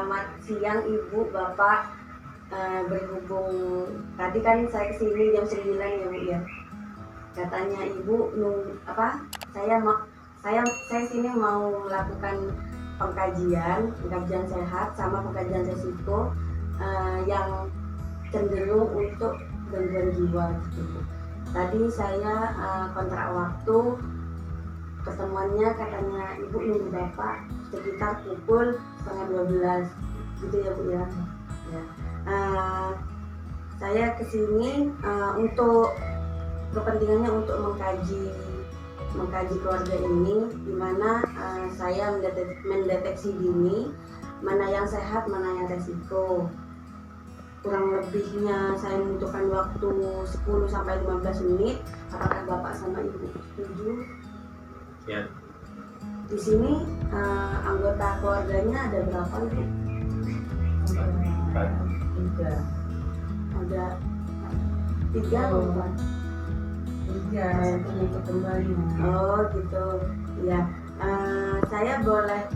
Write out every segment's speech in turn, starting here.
Selamat siang Ibu, Bapak. Berhubung tadi kan saya kesini jam 9 ya Bu ya. Katanya Ibu saya sini mau melakukan pengkajian sehat sama pengkajian resiko yang cenderung untuk gangguan jiwa gitu. Tadi saya kontrak waktu ketemuannya, katanya Ibu nunggu Bapak sekitar pukul 11:30 gitu ya Bu ya. Saya kesini untuk kepentingannya untuk mengkaji keluarga ini, dimana saya mendeteksi dini mana yang sehat, mana yang resiko. Kurang lebihnya saya membutuhkan waktu 10-15 menit. Apakah Bapak sama Ibu setuju? Ya. Di sini anggota keluarganya ada berapa Ibu? Ada tiga Bapak. Tiga, satu ikut kembali. Oh gitu. Ya. Saya boleh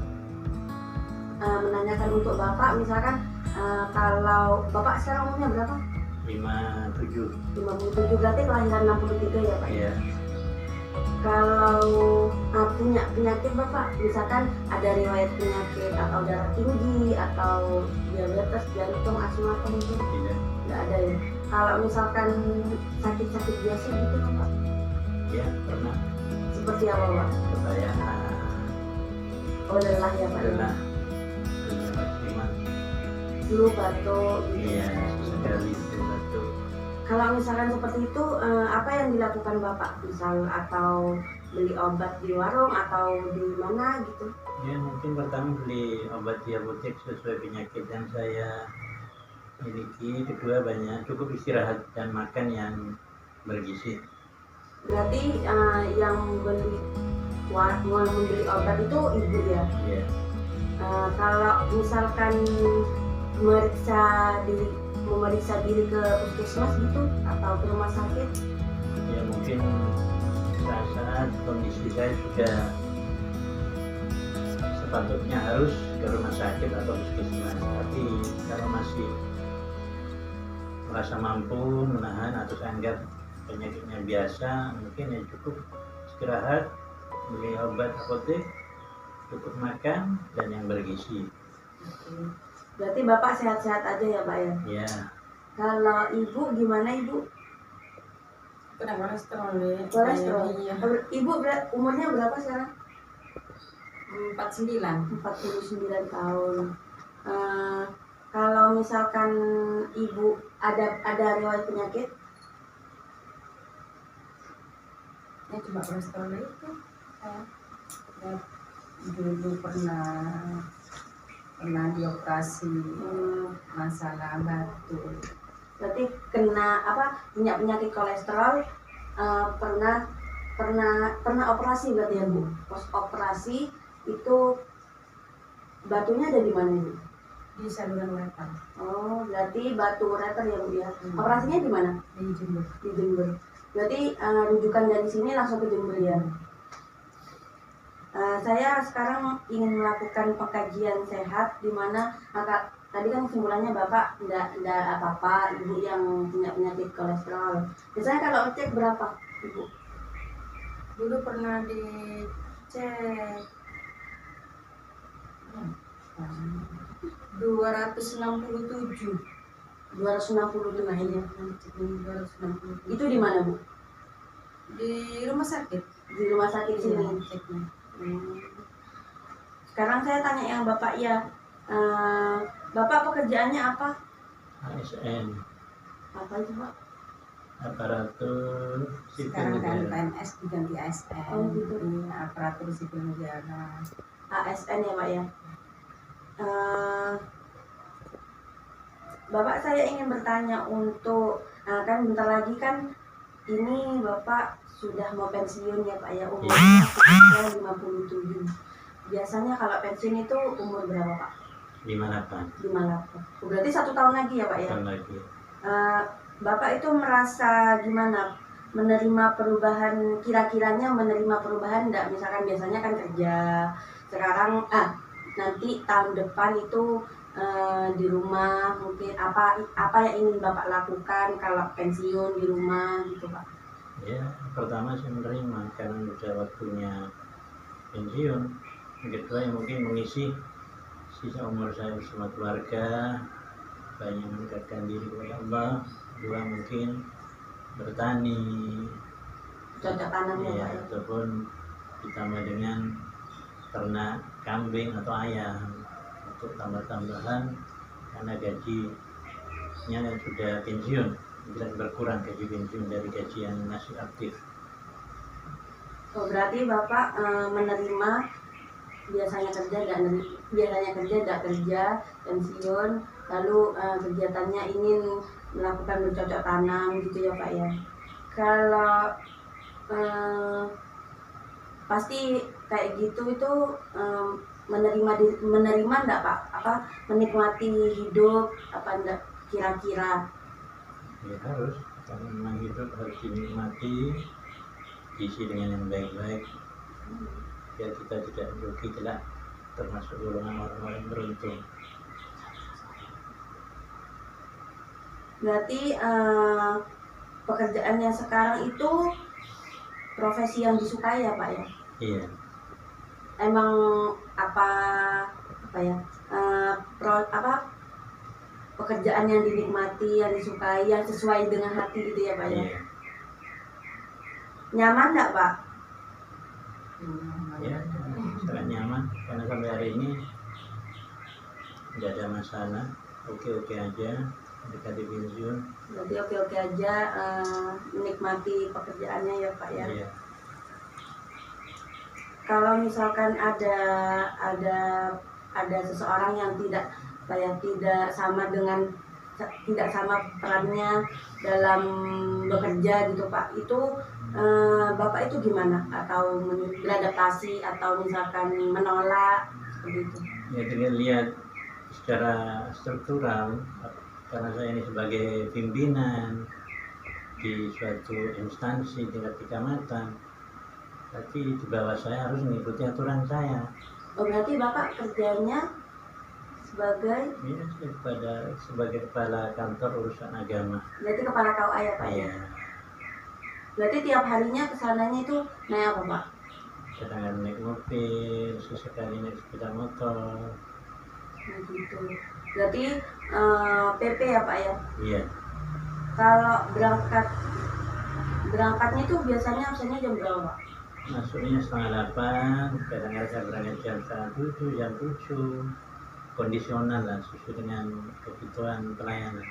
menanyakan untuk Bapak, misalkan kalau Bapak sekarang umurnya berapa? 57, berarti kelahiran 63 ya Pak? Iya. Kalau punya penyakit Bapak, misalkan ada riwayat penyakit atau darah tinggi atau diabetes, jantung, asma atau mungkin? Tidak. Nggak ada ya. Kalau misalkan sakit-sakit biasa gitu Bapak? Ya, pernah. Seperti apa Pak? Kebayaan. Oh lelah ya Pak? Lelah. Flu, batuk. Iya, sekali flu batuk. Kalau misalkan seperti itu, apa yang dilakukan Bapak? Misal atau beli obat di warung atau di mana gitu? Ya, mungkin pertama beli obat di apotek sesuai penyakit yang saya miliki. Kedua, cukup istirahat dan makan yang bergizi. Berarti yang membeli obat itu Ibu ya? Iya. Kalau misalkan memeriksa diri ke puskesmas gitu atau ke rumah sakit? Ya, mungkin saat kondisi saya sudah sepatutnya harus ke rumah sakit atau puskesmas. Tapi kalau masih merasa mampu menahan atau saya anggap penyakitnya biasa, mungkin ya cukup istirahat, beli obat apotek, cukup makan dan yang bergizi. Berarti Bapak sehat-sehat aja ya Pak ya? Ya. Kalau Ibu gimana Ibu? Kena kolesterol ya. Kolesterol? Iya. Ibu umurnya berapa sekarang? 49 tahun. Kalau misalkan Ibu ada riwayat penyakit? Ya cuma kolesterol itu. Ya, dulu pernah dioperasi masalah batuk. Berarti punya penyakit kolesterol, pernah operasi berarti ya Bu? Pos operasi itu batunya ada di mana Bu? Di saluran ureter. Oh, berarti batu ureter ya Bu ya? Operasinya di mana? Di Jember. Di Jember. Berarti rujukan dari sini langsung ke Jember ya? Saya sekarang ingin melakukan pengkajian sehat, di mana tadi kan kesimpulannya Bapak tidak apa-apa, Ibu yang punya penyakit kolesterol. Biasanya kalau cek berapa Ibu? Dulu pernah dicek 267. 260 akhirnya. 267. Itu di mana Bu? Di rumah sakit. Di rumah sakit sini. Ceknya. Sekarang saya tanya yang Bapak ya, Bapak pekerjaannya apa? ASN. Apa itu Pak? Aparatur sipil Sekarang kan negara. PNS diganti ASN. Oh, gitu. Aparatur sipil negara. ASN ya Pak ya. Bapak, saya ingin bertanya untuk kan bentar lagi kan ini Bapak sudah mau pensiun ya Pak ya, umurnya 57. Biasanya kalau pensiun itu umur berapa Pak? 58. Berarti 1 tahun lagi ya Pak ya? Tahun lagi. Bapak itu merasa gimana menerima perubahan, kira-kiranya menerima perubahan enggak? Misalkan biasanya kan kerja, sekarang nanti tahun depan itu di rumah, mungkin apa yang ingin Bapak lakukan kalau pensiun di rumah gitu Pak? Ya, pertama saya menerima karena sudah waktunya pensiun. Yang kedua yang mungkin mengisi sisa umur saya bersama keluarga, banyak mendekatkan diri kepada Allah. Dua mungkin bertani, Cocok tanam ya ya, Pak ya? ataupun ditambah dengan ternak kambing atau ayam untuk tambah-tambahan karena gajinya yang sudah pensiun tidak berkurang gaji pensiun dari gaji yang masih aktif. Oh, berarti Bapak menerima biasanya kerja tidak kerja pensiun, lalu kegiatannya ingin melakukan bercocok tanam gitu ya Pak ya? Kalau pasti kayak gitu itu menerima enggak Pak? Menikmati hidup apa enggak kira-kira? Ya harus, karena memang hidup harus dinikmati, diisi dengan yang baik-baik, biar kita tidak rugi, tidak termasuk golongan orang-orang beruntung. Berarti pekerjaan yang sekarang itu profesi yang disukai ya Pak ya? Iya, Emang apa ya? Pekerjaan yang dinikmati, yang disukai, yang sesuai dengan hati gitu ya Pak ya? iya, Nyaman enggak Pak? ya, sangat nyaman karena sampai hari ini tidak ada masalah, oke-oke aja, mendekati pensiun. Berarti oke-oke aja menikmati pekerjaannya ya Pak ya? Iya. Kalau misalkan ada seseorang yang tidak sama perannya dalam bekerja gitu Pak, itu Bapak itu gimana? Atau beradaptasi atau misalkan menolak seperti itu? Ya dengan lihat secara struktural, karena saya ini sebagai pimpinan di suatu instansi tingkat kecamatan, tapi di bawah saya harus mengikuti aturan saya. Oh, berarti Bapak kerjanya sebagai Ya, sebagai kepala kantor urusan agama. berarti kepala KUA ya Pak ya? Iya, Berarti tiap harinya kesananya itu naik apa Pak? kadang naik mobil, sesekali naik sepeda motor. Nah, gitu. Berarti PP ya Pak ya? Iya, Kalau berangkatnya itu biasanya absennya jam berapa Pak? masuknya 7:30, kadang-kadang saya berangkat jam 7:30, jam 7, kondisional lah sesuai dengan kebutuhan pelayanan.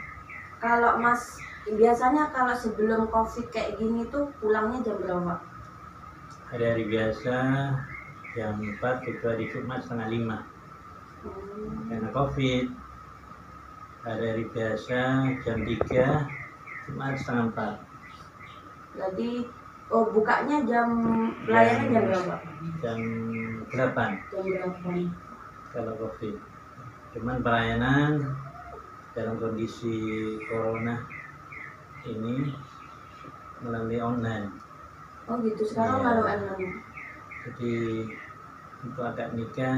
Kalau Mas biasanya kalau sebelum COVID kayak gini tuh pulangnya jam berapa Pak? Hari-hari biasa jam 4 kecuali Jumat 4:30 karena COVID. Hari-hari biasa jam 3, Jumat 3:30. Berarti bukanya pelayanan jam berapa? Jam 8 Jam 8. kalau COVID. Cuman pelayanan dalam kondisi corona ini melalui online. Oh gitu, sekarang Iya. baru online. Jadi untuk akad nikah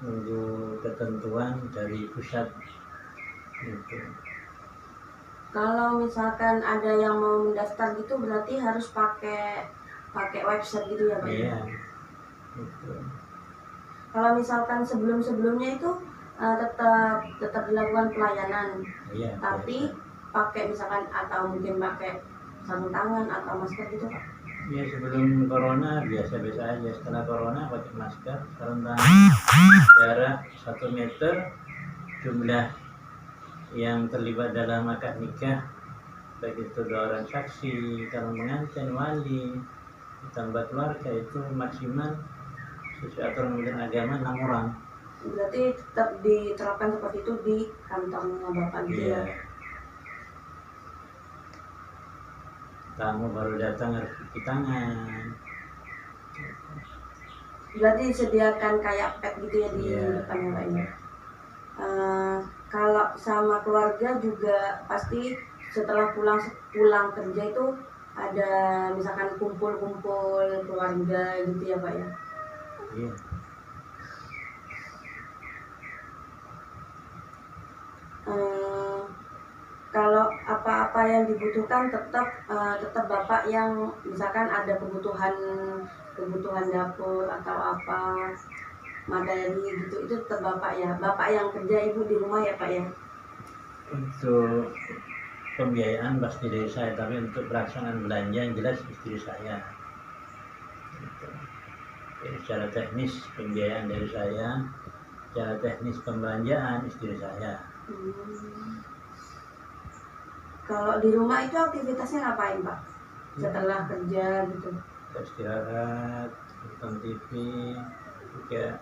nunggu ketentuan dari pusat gitu. Kalau misalkan ada yang mau mendaftar gitu berarti harus pakai website gitu ya Pak? Iya. Gitu. Kalau misalkan sebelumnya itu tetap dilakukan pelayanan, Iya. tapi biasa. pakai misalkan atau mungkin pakai sarung tangan atau masker gitu Pak? Ya sebelum corona biasa-biasa aja. Setelah corona pakai masker, sarung tangan, jarak 1 meter, jumlah yang terlibat dalam akad nikah baik itu 2 orang saksi, calon pengantin, wali, ditambah keluarga itu maksimal sesuai aturan Kementerian Agama 6 orang. Berarti tetap diterapkan seperti itu di kantornya Bapak gitu Iya. ya? Tamu baru datang harus cuci tangan. Berarti disediakan kayak pet gitu ya di Iya. depannya Pak ya? Kalau sama keluarga juga pasti setelah pulang kerja itu ada misalkan kumpul keluarga gitu ya Pak ya? Iya. dibutuhkan tetap bapak yang misalkan ada kebutuhan dapur atau apa madani gitu, itu tetap bapak ya, bapak yang kerja, ibu di rumah ya pak ya. Untuk pembiayaan pasti dari saya, tapi untuk pelaksanaan belanja yang jelas istri saya. Gitu. Jadi secara teknis pembiayaan dari saya, secara teknis pembelanjaan istri saya. Kalau di rumah itu aktivitasnya ngapain pak setelah kerja gitu? Istirahat, nonton TV, juga